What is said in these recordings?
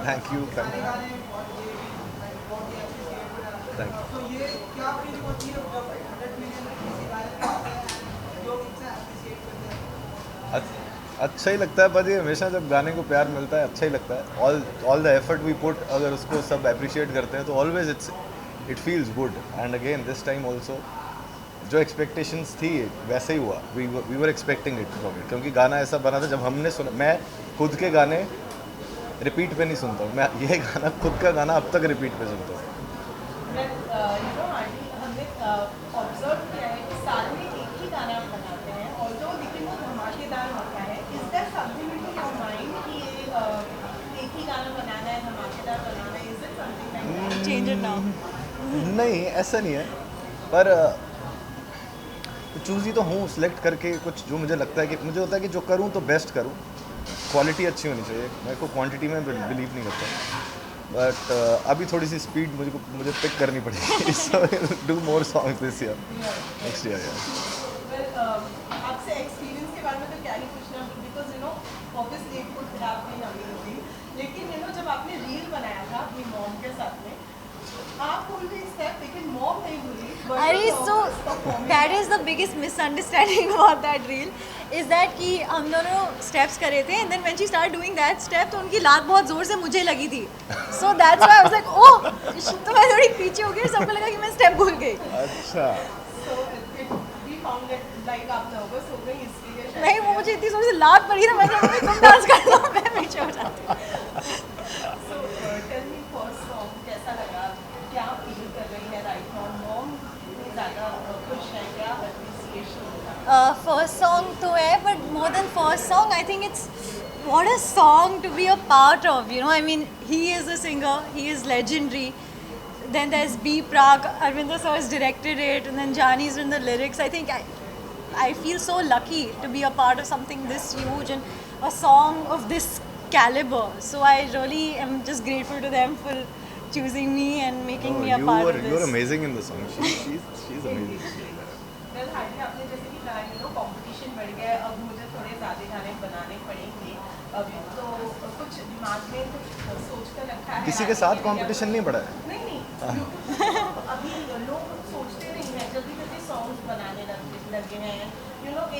Thank you, thank you, thank you. तो ये क्या फीलिंग होती है जब 100 मिलियन किसी गाने पे आता है, लोग इतना अप्रिशिएट करते हैं? अच्छा ही लगता है भाजी, हमेशा जब गाने को प्यार मिलता है अच्छा ही लगता है। All the effort we put, अगर उसको सब अप्रिशिएट करते हैं तो always it feels good. And again this time also जो एक्सपेक्टेशंस थी वैसे ही हुआ। We were expecting it from it, क्योंकि गाना ऐसा बना था जब हमने सुना। मैं खुद के गाने रिपीट पे नहीं सुनता हूँ, मैं ये गाना खुद का गाना अब तक रिपीट पे सुनता हूँ। आंटी हमने ऑब्जर्व किया है कि साल में एक ही गाना आप बनाते हैं, ऑल्दो लेकिन वो धमाकेदार होता है। Is that something in your mind कि ये एक ही गाना बनाना है, धमाकेदार बनाना है? Is it something like that? Change it now. नहीं, ऐसा नहीं है, पर चूज़ ही तो हूँ सिलेक्ट करके कुछ जो मुझे लगता है कि मुझे होता है कि जो करूँ तो बेस्ट करूँ, क्वालिटी अच्छी होनी चाहिए। मैं को क्वांटिटी में बिलीव नहीं करता। बट अभी थोड़ी सी स्पीड मुझे पिक करनी पड़ेगी। So do more songs this year, next year यार। वेल, आपसे एक्सपीरियंस के बारे में तो क्या ही पूछना, because obviously it could have been amazing. लेकिन जब आपने रील बनाया था अपनी मॉम के साथ में, आप बोल रही स्टेप लेकिन मॉम नहीं बोली। अरे so that is the biggest misunderstanding about that reel is that कि हम दोनों स्टेप्स करे थे and then when she start doing that step तो उनकी लात बहुत ज़ोर से मुझे लगी थी। So that's why I was like oh, तो मैं थोड़ी पीछे हो गई, सबको लगा कि मैं स्टेप भूल गई। अच्छा, so it we found that like आप नर्वस हो गई इसलिए शायद। नहीं, वो मुझे इतनी जोर से लात पड़ी ना, मैं सोचा तुम डांस कर लो, मैं पीछे हो जाती। So tell me first song कैसा लगा, क्या फील कर रही है राइट नाउ? मॉम इतनी ज़्यादा खुश है, क्या अप्रिसिएशन होगा? फर्स्ट सॉन्ग तो है, but more than first song I think it's what a song to be a part of, you know. I mean, he is a singer, he is legendary. Then there's B Prague, Arvinder sir has directed it, and then Jani's in the lyrics. I think I feel so lucky to be a part of something this huge and a song of this caliber. So I really am just grateful to them for choosing me and making me a part of you were this. amazing in the song. She's amazing. Well hardly आपने जैसे कि कहा competition बढ़ गया है, अब मुझे थोड़े ज़्यादा गाने बनाने पड़ेंगे। अभी तो कुछ दिमाग में कुछ सोच कर रखा है? किसी के साथ कंपटीशन नहीं पड़ा है। नहीं नहीं, अभी लोग सोचते नहीं हैं, जल्दी जल्दी सॉन्ग्स बनाने लगे हैं।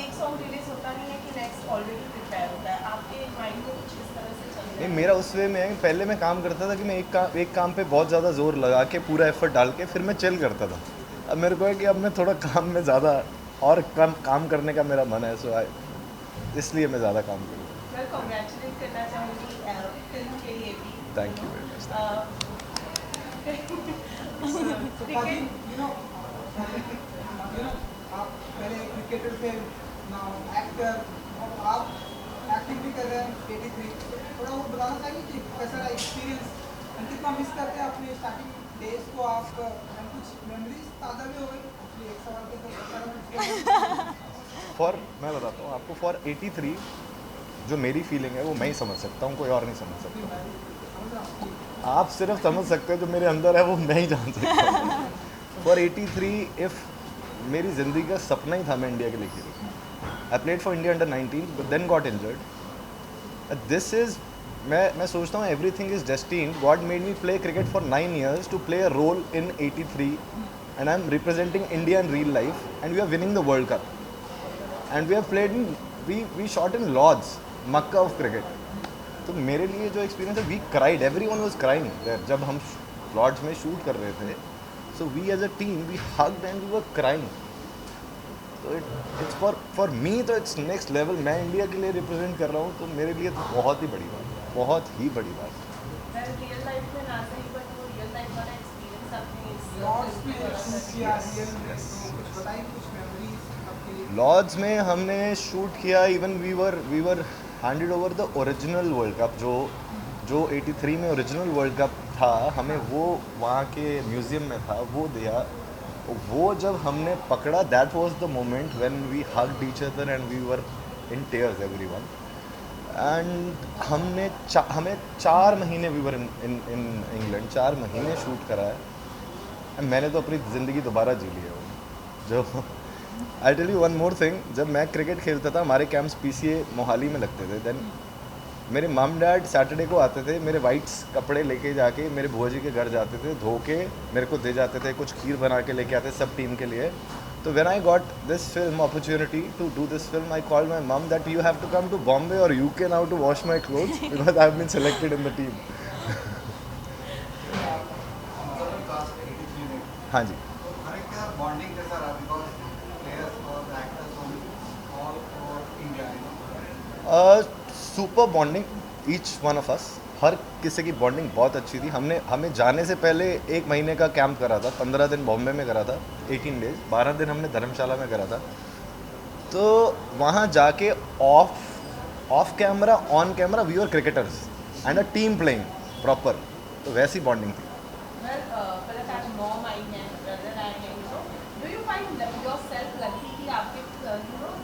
एक सॉन्ग रिलीज होता नहीं है कि नेक्स्ट ऑलरेडी प्रिपेयर होता है। आपके माइंड में कुछ इस तरह से चल रहा नहीं, है? मेरा उस वे में है, पहले मैं काम करता था कि मैं एक काम पे बहुत ज़्यादा जोर लगा के पूरा एफर्ट डाल के फिर मैं चिल करता था। अब मेरे को है कि अब मैं थोड़ा काम में ज़्यादा और कम काम करने का मेरा मन है। इसलिए मैं ज़्यादा काम करूँ। मैं कॉन्ग्रेचुलेट करना चाहूँगी फिल्म के लिए भी। Thank you very much. तो पाजी, आप पहले क्रिकेटर थे, नाउ एक्टर, और आप एक्टिंग भी कर रहे हैं 83। थोड़ा वो बताना चाहिए कि कैसा रहा एक्सपीरियंस, कितना मिस करते हैं अपने स्टार्टिंग डेज को आप, and कुछ मेमोरीज ताज़ा भी हो गई? एक्चुअली एक सवाल के तो सारा कुछ मैं बताता हूँ आपको, फॉर 83 जो मेरी फीलिंग है वो मैं ही समझ सकता हूँ, कोई और नहीं समझ सकता। आप सिर्फ समझ सकते हो जो मेरे अंदर है वो मैं ही जान सकता हूँ। फॉर 83 इफ़ मेरी ज़िंदगी का सपना ही था मैं इंडिया के लिए खेलूँ। I played for India under 19 but then got injured. This is, मैं सोचता हूँ everything is destined. God made me play cricket for 9 years to play a role in 83 and I am representing India in real life and we are winning the world cup and we have played in we shot in Lord's, Mecca of cricket. तो मेरे लिए जो experience है, we cried, everyone was crying there जब हम Lord's में shoot कर रहे थे। So we as a team we hugged and we were crying. तो इट्स फॉर मी तो इट्स नेक्स्ट लेवल। मैं इंडिया के लिए रिप्रेजेंट कर रहा हूँ तो मेरे लिए तो बहुत ही बड़ी बात, बहुत ही बड़ी बात। रियल लाइफ में ना सही, बट वो रियल लाइफ वाला एक्सपीरियंस आपने लॉर्ड्स में किया, रियल में कुछ बताइए, कुछ मेमोरीज आपके लिए। लॉर्ड्स में हमने शूट किया। Even we were handed over the original world cup, जो 83 में ओरिजिनल वर्ल्ड कप था, हमें वो वहाँ के म्यूज़ियम में था, वो दिया। वो जब हमने पकड़ा, that was the moment when we hugged each other and we were in tears everyone. एंड हमें 4 महीने वी वर इन इंग्लैंड, 4 महीने शूट करा है। मैंने तो अपनी ज़िंदगी दोबारा जी ली है वो। जो I tell you one more thing, जब मैं क्रिकेट खेलता था हमारे कैंप्स पीसीए मोहाली में लगते थे। देन मेरे मम डैड सैटरडे को आते थे, मेरे वाइट्स कपड़े लेके जाके मेरे बुआ जी के घर जाते थे, धो के मेरे को दे जाते थे, कुछ खीर बना के लेके आते सब टीम के लिए. तो when I got this film opportunity to do this film, I called my mum that you have to come to Bombay और UK now to wash my clothes because I have been selected in the team. हाँ जी. Bonding कैसा रहा because players और actors all over India super bonding each one of us. हर किसी की bonding बहुत अच्छी थी. हमें जाने से पहले 1 महीने का कैंप करा था, 15 दिन बॉम्बे में करा था, 18 डेज, 12 दिन हमने धर्मशाला में करा था. तो वहाँ जाके off camera on camera we are cricketers and a team playing proper. तो वैसी बॉन्डिंग थी. मॉम आई हैं, ब्रदर आए हैं, do you find yourself lucky कि आपके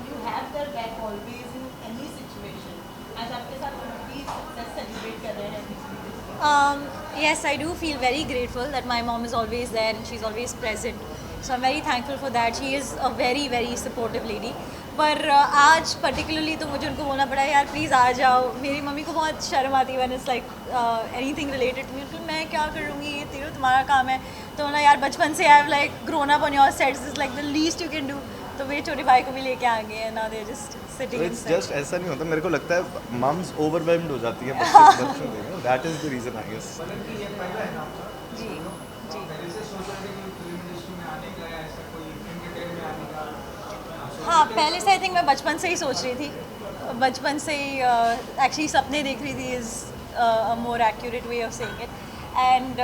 you have their back always in any situation? आज आपके साथ मूवी सक्सेस सेलिब्रेट कर रहे हैं. Yes, I do feel very grateful that my mom is always there and she's always present. So I'm very thankful for that. She is a very, very supportive lady. पर आज particularly तो मुझे उनको बोलना पड़ा यार प्लीज़ आ जाओ. मेरी मम्मी को बहुत शर्म आती है when it's like anything related to me. तो मैं क्या करूँगी, ये तेरा तुम्हारा काम है. तो ना यार बचपन से I have like grown up on your sets, is like the least you can do. तो वे छोटे भाई को भी लेके आ गए हैं. Now they just sitting it's just ऐसा नहीं होता. मेरे को लगता है मम्स ओवरवेल्म्ड हो जाती है बच्चों के. That is the reason I guess. जी जी. हाँ, पहले से आई थिंक मैं बचपन से ही सोच रही थी. बचपन से ही एक्चुअली सपने देख रही थी is a more accurate way of saying it. And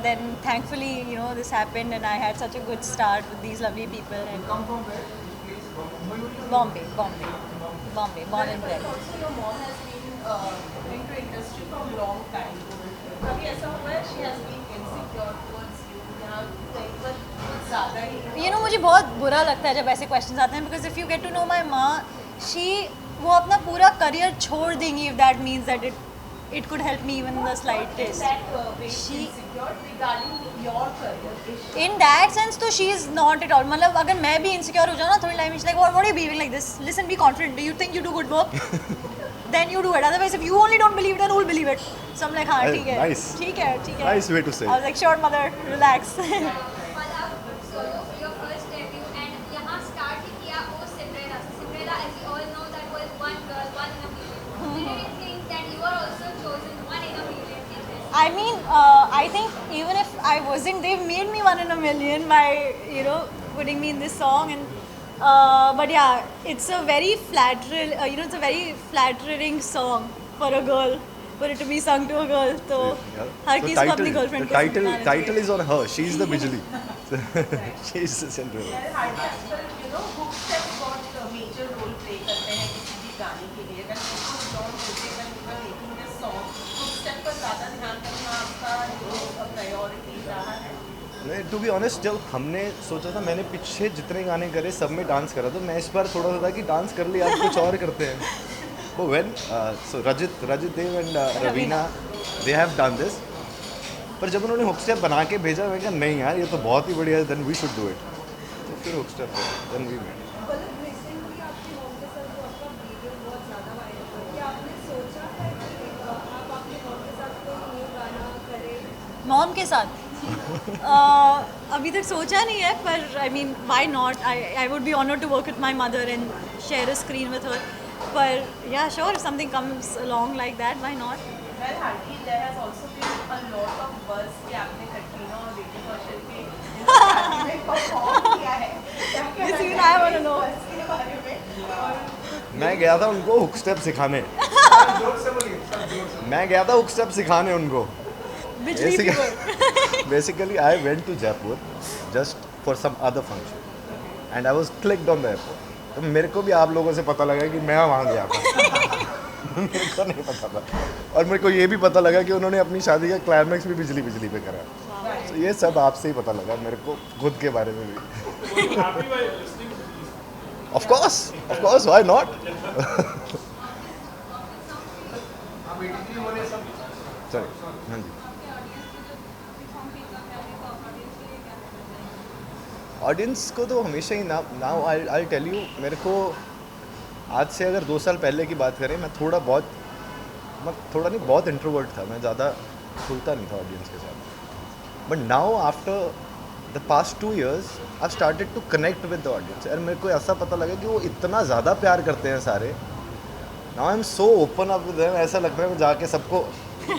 then thankfully, you know, this happened and I had such a good start with these lovely people. And come from where? Bombay, born and bred. Also, your mom has been into industry for a long time. कभी ऐसा हुआ है she has been insecure towards you या कहीं पर कुछ ज़्यादा ही? You know, मुझे बहुत बुरा लगता है जब ऐसे questions आते हैं because if you get to know my माँ, वो अपना पूरा करियर छोड़ देंगी if that means that it could help me even in the slightest. Insecure regarding your career. In that sense, तो she is not at all. मतलब अगर मैं भी insecure हो जाऊँ ना थोड़ी टाइम में, she's like, what are you behaving like this? Listen, be confident. Do you think you do good work? Then you do it. Otherwise, if you only don't believe it, then who will believe it? So I'm like, हाँ ठीक है. Nice. ठीक है. Nice way to say. I was like, sure, mother, relax. Solo, your first debut, and यहाँ start ही किया वो Cinderella. Cinderella, as we all know, that was one girl, one in a million. Did you think that you are also chosen one in a million in this? I mean, I think even if I wasn't, they've made me one in a million by, you know, putting me in this song. And but yeah, it's a very flattering, it's a very flattering song for a girl, for it to be sung to a girl. So हर किसी को अपनी girlfriend the title is on her. She's the Bijli. She's the Cinderella. Hook steps got major role play करते हैं किसी भी गाने के लिए. When people don't say when you were making this song, hook step पर ज़्यादा ध्यान करना आपका priority रहा है? नहीं, टू बी ऑनेस्ट, जब हमने सोचा था, मैंने पीछे जितने गाने करे सब में डांस करा. तो मैं इस बार थोड़ा सा था कि डांस कर लिया, आप कुछ और करते हैं. वो when so Rajit Dev and Raveena they have done this. पर जब उन्होंने हुक स्टेप बना के भेजा, मैं कहा नहीं यार ये तो बहुत ही बढ़िया है, then we should do it. तो फिर hook step then we made. Mom के साथ अभी तक सोचा नहीं है, पर I mean why not. I would be honoured to work with my mother and share a screen with her. पर yeah sure, if something comes along like that, why not. Well, Hardi, there has also been a lot of buzz कि आपने कटरीना और विकी कौशल के में perform किया है. क्या This कहना even I want to know. buzz के बारे में? और मैं गया था उनको हुक स्टेप सिखाने. मैं गया था हुक स्टेप सिखाने उनको. बिजली fever. Basically, I went to Jaipur just for some other function, and I was clicked on the airport. तो मेरे को भी आप लोगों से पता लगा कि मैं वहाँ गया था. मेरे को नहीं पता था. और मेरे को ये भी पता लगा कि उन्होंने अपनी शादी का क्लाइमैक्स भी बिजली पे करा. तो ये सब आपसे ही पता लगा मेरे को खुद के बारे में भी. Of course, why not? Sorry, हाँ जी. ऑडियंस को तो हमेशा ही नाउ आई टेल यू, मेरे को आज से अगर 2 साल पहले की बात करें, मैं थोड़ा बहुत मैं थोड़ा नहीं, बहुत इंट्रोवर्ट था मैं, ज़्यादा खुलता नहीं था ऑडियंस के साथ. But now after the past 2 years I started to connect with the audience. और मेरे को ऐसा पता लगा कि वो इतना ज़्यादा प्यार करते हैं सारे. Now I am so open up with them. ऐसा लगता है मैं जाके सबको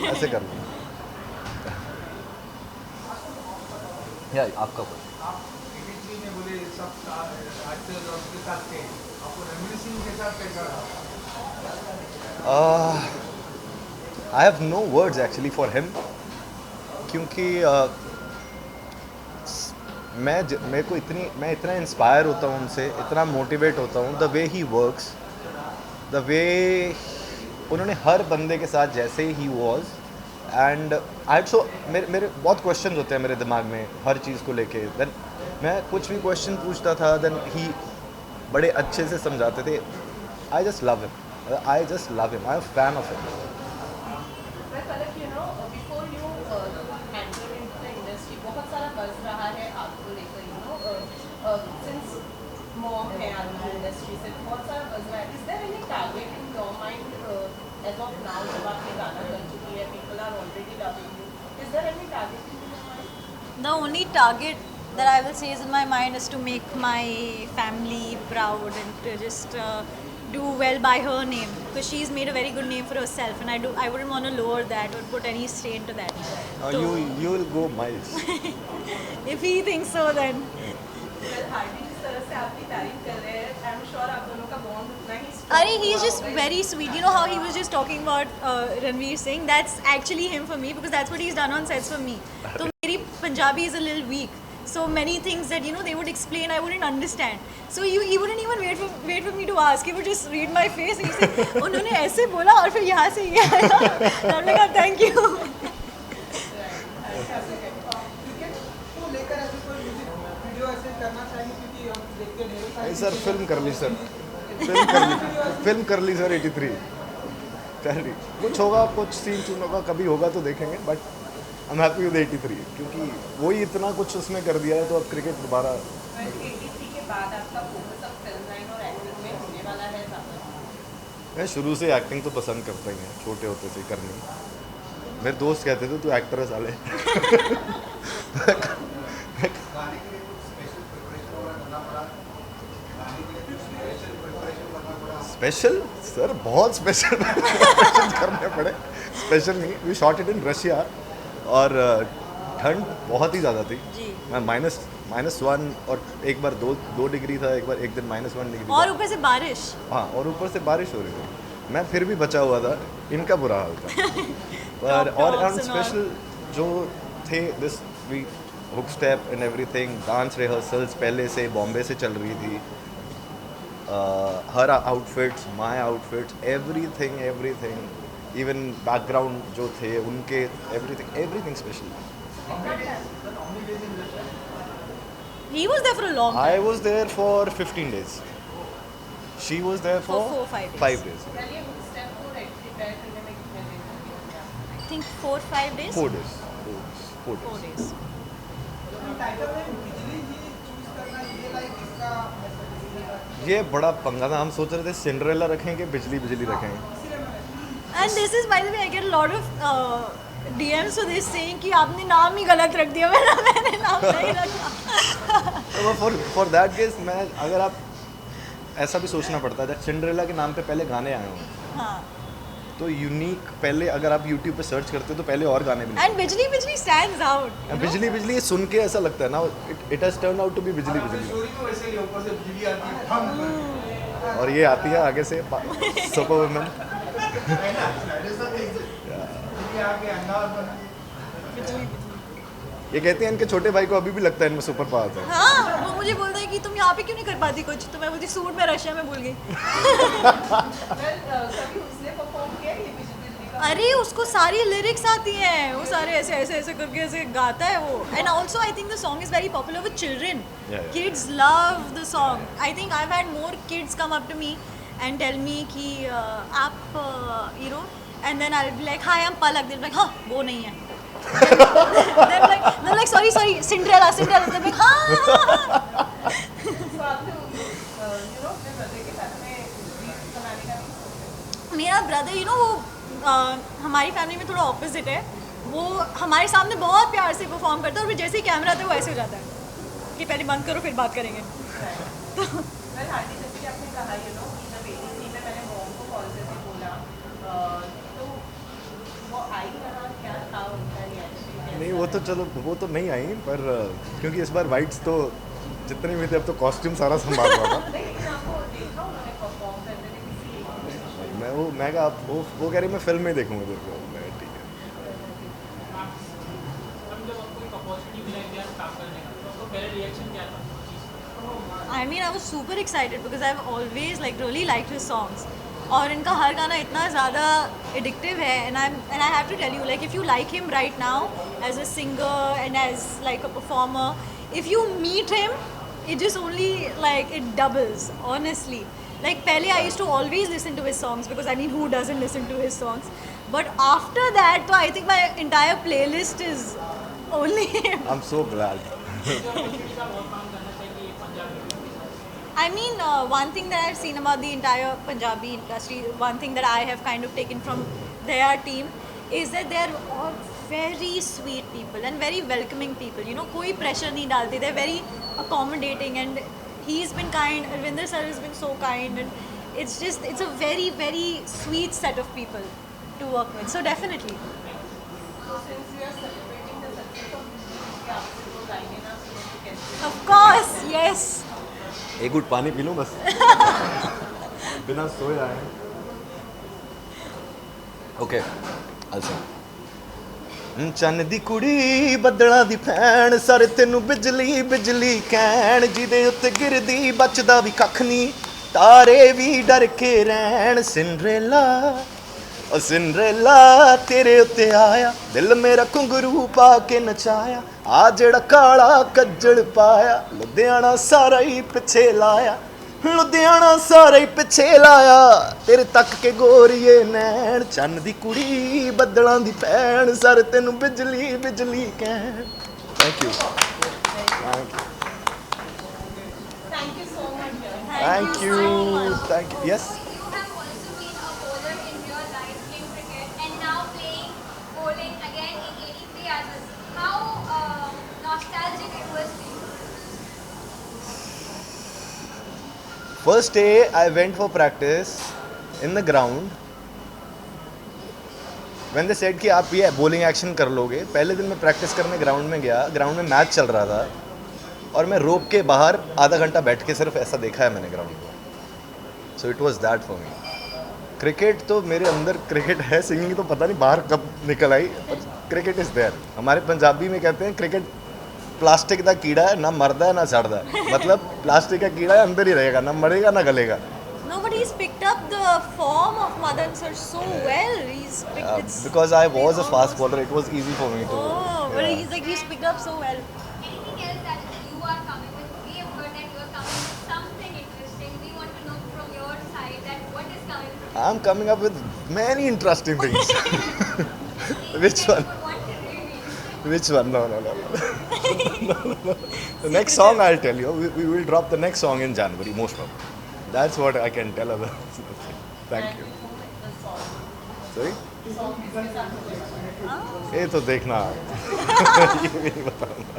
ऐसे कर लूँ. या आपका कोई आप 83 में बोले सब एक्टर्स और उसके साथ थे, आपको रणवीर सिंह के साथ कैसा रहा? I have no words actually for him, क्योंकि मैं इतना इंस्पायर होता हूँ उनसे, इतना मोटिवेट होता हूँ. The way he works, the way उन्होंने हर बंदे के साथ जैसे ही वॉज. एंड आई सो मेरे बहुत क्वेश्चन होते हैं मेरे दिमाग में हर चीज़ को लेके. देन मैं कुछ भी क्वेश्चन पूछता था, देन ही बड़े अच्छे से समझाते थे. I just love him, I am fan of him. मैं पलक, you know, before you enter into the industry, बहुत सारा बज़ रहा है आपको लेकर, you know, since mom है आपकी इंडस्ट्री से, बहुत सारा बज़ रहा है. Is there any target in your mind as of now, जब आप ये गाना कर चुकी है, people are already loving you. Is there any target in your mind? The only target that I will say is in my mind is to make my family proud and to just do well by her name, because she's made a very good name for herself, and I wouldn't want to lower that or put any strain to that. So, You will go miles. if he thinks so, then Well, हार्दिक जिस तरह से आपकी तारीफ कर रहे हैं, I am sure आप दोनों का bond उतना ही strong Ari, he's हुआ just होगा. very sweet. You know how he was just talking about Ranveer Singh? That's actually him for me, because that's what he's done on sets for me. So meri Punjabi is a little weak. So many things that, you know, they would explain, I wouldn't understand. So he wouldn't even wait for me to ask. He would just read my face and he said, उन्होंने ऐसे बोला और फिर यहाँ से ये आया. I'm like, oh, thank you. Cricket को लेकर ऐसे कोई म्यूजिक वीडियो ऐसे करना चाहिए, क्योंकि हम देखते हैं ढेरों सारी नहीं सर, फिल्म कर ली सर, फिल्म कर ली सर. 83 कर ली. कुछ होगा, कुछ सीन होगा, कभी होगा तो देखेंगे. But I am happy with 83, क्योंकि वही इतना कुछ उसमें कर दिया है. तो अब क्रिकेट दोबारा. 83 के बाद आपका फोकस अब फिल्म लाइन और एक्टिंग में होने वाला है ज़्यादा. मैं शुरू से एक्टिंग तो पसंद करता ही है, छोटे होते से करनी. मेरे दोस्त कहते थे तू एक्टर है साले. स्पेशल सर, बहुत स्पेशल करने पड़े. स्पेशल नहीं, we shot it in Russia और ठंड बहुत ही ज़्यादा थी. जी. मैं -1 और एक बार 2 डिग्री था, एक दिन -1 डिग्री और था. ऊपर से बारिश. हाँ, और ऊपर से बारिश हो रही थी. मैं फिर भी बचा हुआ था. इनका बुरा हाल था. पर और Tops and स्पेशल जो थे, this we hook step and everything, dance rehearsals पहले से बॉम्बे से चल रही थी. हर outfits, my outfits, everything, even background जो थे उनके, everything special. He was there for a long time. I was there for 15 days. She was there for For 5 days. 5 days. चलिए स्टेप को प्रिपेयर करने में कितने दिन लगे आपको? I think 4-5 days. 4 days. 4 4 days. days. Title में बिजली ही चूज करना, ये लाइक इसका ये बड़ा पंगा था. हम सोच रहे थे सिंड्रेला रखेंगे, बिजली रखेंगे. And this is, by the way, I get a lot of DMs for this saying कि आपने नाम ही गलत रख दिया. मैंने नाम नहीं रखा. तो फॉर दैट केस मैं, अगर आप ऐसा भी सोचना पड़ता है, सिंड्रेला के नाम पे पहले गाने आए हों, हाँ. तो यूनिक पहले अगर आप यूट्यूब पे सर्च करते हो तो पहले और गाने भी नहीं. And बिजली stands out. you know? बिजली ये सुन के ऐसा लगता है ना, it has turn out to be Bijlee. Story में वैसे ही ऊपर से बिजली आती है, हम और ये आती है आगे से सुपर वुमन. बिजली आके अंगार बना. ये कहते हैं इनके छोटे भाई को अभी भी लगता है इनमें सुपर पावर्स है. हाँ, वो मुझे बोलता है कि तुम यहाँ पे क्यों नहीं कर पाती कुछ. तो मैं बोलती सूट में रशिया में भूल गई. कभी उसने परफॉर्म किया ये बिजली का? अरे उसको सारी लिरिक्स आती हैं, वो सारे ऐसे करके ऐसे गाता है वो. And also I think the song is very popular with children. Yeah. Kids love the song. I think I have had more kids come up to me and tell me कि आप you know, and then I will be like hi I am Palak. They like हाँ वो नहीं है. they're like sorry Cinderella. They're like हाँ. तो आपने you know अपने ब्रदर के साथ में रील्स बनाने का भी सोचा? मेरा ब्रदर, यू नो, वो हमारी फैमिली में थोड़ा ऑपोजिट है. वो हमारे सामने बहुत प्यार से परफॉर्म करता है और फिर जैसे ही कैमरा आता है वो ऐसे हो जाता है कि पहले बंद करो फिर बात करेंगे. तो वेल हार्डी, जैसे कि आपने कहा जब 83 में मैंने मॉम को कॉल करके बोला, तो वो आई यहाँ, क्या था उनका रिएक्शन? नहीं वो तो चलो वो तो नहीं आई, पर क्योंकि इस बार वाइट्स तो जितने भी थे, अब तो कॉस्ट्यूम सारा संभाल रहा था. नहीं, लेकिन आपको देखा उन्होंने परफॉर्म करते थे किसी मैं कहा वो कह रही मैं फिल्म में देखूंगा तेरे को. मैं ठीक है. I mean, I was super excited because I've always like really liked his songs. और इनका हर गाना इतना ज़्यादा addictive है, and I have to tell you, like if you like him right now as a singer and as like a performer, if you meet him, it just only like it doubles. Honestly, like पहले I used to always listen to his songs because I mean who doesn't listen to his songs? But after that, तो I think my entire playlist is only him. I'm so glad. I mean, one thing that I've seen about the entire Punjabi industry, one thing that I have kind of taken from their team is that they're all very sweet people and very welcoming people. You know, कोई pressure नहीं डालते. They're very accommodating and he's been kind. Arvinder sir has been so kind and it's a very, very sweet set of people to work with. So definitely. So since we are celebrating the success of music, क्या आपसे वो गाइने ना सुने तो कैसे? Of course, yes. एक घुट पानी पी लूं बस. बिना सोए आए. ओके अच्छा. ਚੰਨ ਦੀ ਕੁੜੀ ਬੱਦਲਾਂ ਦੀ ਫੈਨ, ਸਾਰੇ ਤੈਨੂੰ ਬਿਜਲੀ ਬਿਜਲੀ ਕਹਿਣ, ਜਿਹਦੇ ਉੱਤੇ ਗਿਰਦੀ ਬਚਦਾ ਵੀ ਕੱਖ ਨਹੀਂ, ਤਾਰੇ ਵੀ ਡਰ ਕੇ ਰਹਿਣ. ਸਿੰਡਰੇਲਾ ਓ ਸਿੰਡਰੇਲਾ ਤੇਰੇ ਉੱਤੇ ਆਇਆ, ਦਿਲ ਮੇਰਾ ਘੁੰਗਰੂ ਪਾ ਕੇ ਨਚਾਇਆ, ਆ ਜਿਹੜਾ ਕਾਲਾ ਕੱਜਲ ਪਾਇਆ, ਲੁਧਿਆਣਾ ਸਾਰਾ ਹੀ ਪਿੱਛੇ ਲਾਇਆ, ਲੁਧਿਆਣਾ ਸਾਰਾ ਹੀ ਪਿੱਛੇ ਲਾਇਆ, ਤੇਰੇ ਤੱਕ ਕੇ ਗੋਰੀਏ ਨੈਣ. ਚੰਨ ਦੀ ਕੁੜੀ ਬੱਦਲਾਂ ਦੀ ਭੈਣ, ਸਾਰੇ ਤੈਨੂੰ ਬਿਜਲੀ ਬਿਜਲੀ ਕਹਿਣ. Thank you. Thank you so much. Thank you. Thank you. Yes. You have also been a bowler in real life in cricket and now playing bowling again in 83 hours. How nostalgic it was for you? First day I went for practice in the ground. When they said कि आप ये bowling action कर लोगे, पहले दिन मैं practice करने ground में गया. ग्राउंड में मैच चल रहा था और मैं रोप के बाहर आधा घंटा बैठ के सिर्फ ऐसा देखा है मैंने ग्राउंड को. So it was that for me. Cricket तो मेरे अंदर क्रिकेट है, सिंगिंग तो पता नहीं बाहर कब निकल आई, पर क्रिकेट इज़ देयर. हमारे पंजाबी में कहते हैं क्रिकेट प्लास्टिक का कीड़ा है, ना मरदा है ना सड़दा है. मतलब प्लास्टिक का कीड़ा है, अंदर ही रहेगा, ना मरेगा ना गलेगा. No, but he's picked up the form of Madan sir so well. He's picked it's Because I was a fast bowler, it was easy for me to. Oh, but yeah. he's picked up so well. Anything else that you are coming with? We have heard that you are coming with something interesting. We want to know from your side that what is coming from I'm coming up with many interesting things. Which one? you. Want to reveal? Which one? No. No. The next song I'll tell you. We will drop the next song in January, most probably. That's what I can tell others. Thank you. Sorry? ये तो देखना. ये भी नहीं बताऊंगा.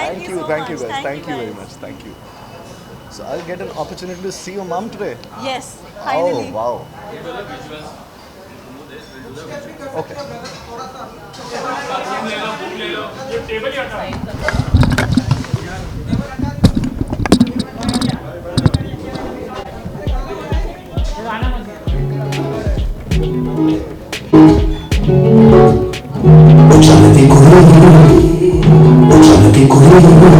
Thank you so guys. much. Thank you very much. Thank you. So I'll get an opportunity to see your mom today. Yes, finally. Oh wow. Okay. Jangan